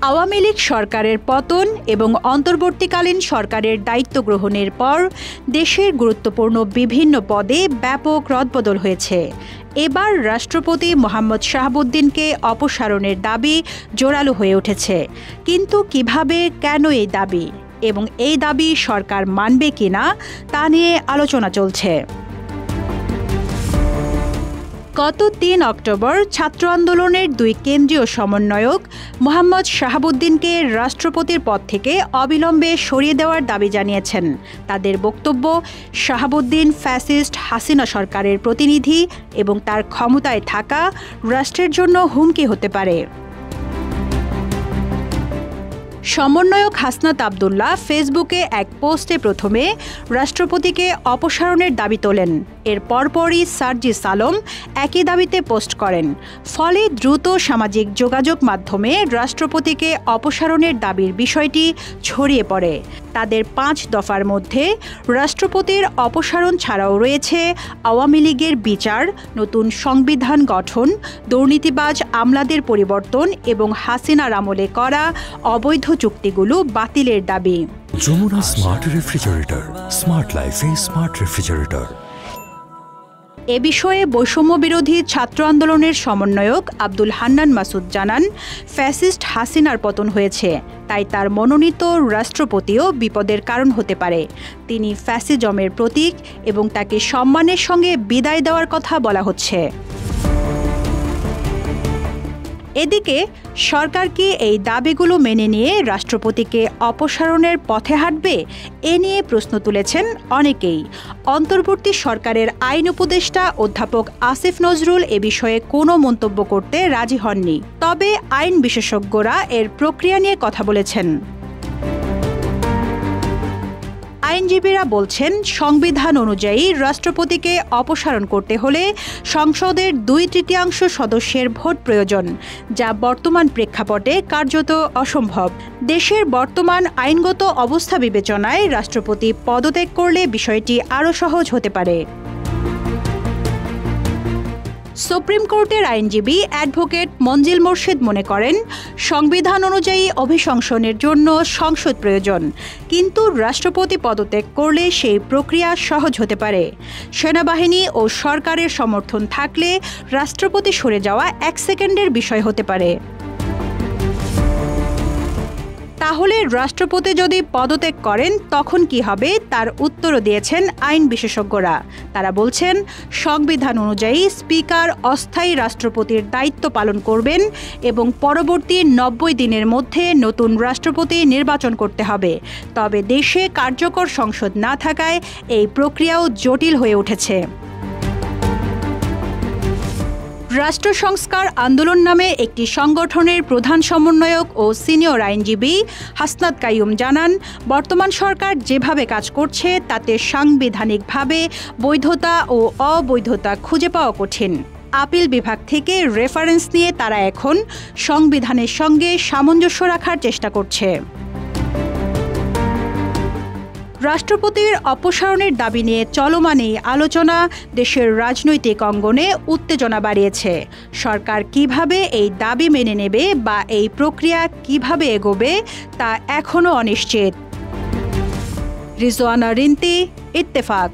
আওয়ামী লীগ সরকারের পতন এবং অন্তর্বর্তীকালীন সরকারের দায়িত্ব গ্রহণের পর দেশের গুরুত্বপূর্ণ বিভিন্ন পদে ব্যাপক রদবদল হয়েছে। এবার রাষ্ট্রপতি মোহাম্মদ শাহাবুদ্দিনকে অপসারণের দাবি জোরালো হয়ে উঠেছে। কিন্তু কিভাবে, কেন এই দাবি এবং এই দাবি সরকার মানবে কিনা তা নিয়ে আলোচনা চলছে। গত ৩ অক্টোবর ছাত্র আন্দোলনের দুই কেন্দ্রীয় সমন্বয়ক মোহাম্মদ শাহাবুদ্দিনকে রাষ্ট্রপতির পদ থেকে অবিলম্বে সরিয়ে দেওয়ার দাবি জানিয়েছেন। তাদের বক্তব্য, শাহাবুদ্দিন ফ্যাসিস্ট হাসিনা সরকারের প্রতিনিধি এবং তার ক্ষমতায় থাকা রাষ্ট্রের জন্য হুমকি হতে পারে। সমন্বয়ক হাসনাত আবদুল্লাহ ফেসবুকে এক পোস্টে প্রথমে রাষ্ট্রপতিকে অপসারণের দাবি তোলেন। এর পরপরই সার্জিস আলম একই দাবিতে পোস্ট করেন। ফলে দ্রুত সামাজিক যোগাযোগ মাধ্যমে রাষ্ট্রপতিকে অপসারণের দাবির বিষয়টি ছড়িয়ে পড়ে। তাদের ৫ দফার মধ্যে রাষ্ট্রপতির অপসারণ ছাড়াও রয়েছে আওয়ামী লীগের বিচার, নতুন সংবিধান গঠন, দুর্নীতিবাজ আমলাদের পরিবর্তন এবং হাসিনার আমলে করা অবৈধ চুক্তিগুলো বাতিলের দাবি। যমুনা স্মার্ট রেফ্রিজারেটর, স্মার্ট লাইফে স্মার্ট রেফ্রিজারেটর। এ বিষয়ে বৈষম্য বিরোধী ছাত্র আন্দোলনের সমন্বয়ক আব্দুল হান্নান মাসুদ জানান, ফ্যাসিস্ট হাসিনার পতন হয়েছে, তাই তার মনোনীত রাষ্ট্রপতিও বিপদের কারণ হতে পারে। তিনি ফ্যাসিজমের প্রতীক এবং তাকে সম্মানের সঙ্গে বিদায় দেওয়ার কথা বলা হচ্ছে। এদিকে সরকার কি এই দাবিগুলো মেনে নিয়ে রাষ্ট্রপতিকে অপসারণের পথে হাঁটবে? এ নিয়ে প্রশ্ন তুলেছেন অনেকেই। অন্তর্বর্তী সরকারের আইন উপদেষ্টা অধ্যাপক আসিফ নজরুল এ বিষয়ে কোনো মন্তব্য করতে রাজি হননি। তবে আইন বিশেষজ্ঞরা এর প্রক্রিয়া নিয়ে কথা বলেছেন। আইনজীবীরা বলছেন, সংবিধান অনুযায়ী রাষ্ট্রপতিকে অপসারণ করতে হলে সংসদের 2/3 সদস্যের ভোট প্রয়োজন, যা বর্তমান প্রেক্ষাপটে কার্যত অসম্ভব। দেশের বর্তমান আইনগত অবস্থা বিবেচনায় রাষ্ট্রপতি পদত্যাগ করলে বিষয়টি আরও সহজ হতে পারে। সুপ্রিম কোর্টের আইনজীবী অ্যাডভোকেট মঞ্জিল মোর্শেদ মনে করেন, সংবিধান অনুযায়ী অভিশংসনের জন্য সংসদ প্রয়োজন, কিন্তু রাষ্ট্রপতি পদত্যাগ করলে সেই প্রক্রিয়া সহজ হতে পারে। সেনাবাহিনী ও সরকারের সমর্থন থাকলে রাষ্ট্রপতি সরে যাওয়া 1 সেকেন্ডের বিষয় হতে পারে। তাহলে রাষ্ট্রপতি যদি পদত্যাগ করেন তখন কি হবে, তার উত্তরও দিয়েছেন আইন বিশেষজ্ঞরা। তারা বলছেন, সংবিধান অনুযায়ী স্পিকার অস্থায়ী রাষ্ট্রপতির দায়িত্ব পালন করবেন এবং পরবর্তী 90 দিনের মধ্যে নতুন রাষ্ট্রপতি নির্বাচন করতে হবে। তবে দেশে কার্যকর সংসদ না থাকায় এই প্রক্রিয়াও জটিল হয়ে উঠেছে। রাষ্ট্র সংস্কার আন্দোলন নামে একটি সংগঠনের প্রধান সমন্বয়ক ও সিনিয়র আইনজীবী হাসনাত কাইয়ুম জানান, বর্তমান সরকার যেভাবে কাজ করছে তাতে সাংবিধানিকভাবে বৈধতা ও অবৈধতা খুঁজে পাওয়া কঠিন। আপিল বিভাগ থেকে রেফারেন্স নিয়ে তারা এখন সংবিধানের সঙ্গে সামঞ্জস্য রাখার চেষ্টা করছে। রাষ্ট্রপতির অপসারণের দাবি নিয়ে চলমান এই আলোচনা দেশের রাজনৈতিক অঙ্গনে উত্তেজনা বাড়িয়েছে। সরকার কিভাবে এই দাবি মেনে নেবে বা এই প্রক্রিয়া কিভাবে এগোবে তা এখনও অনিশ্চিত। রিজওয়ানা রিন্তি, ইত্তেফাক।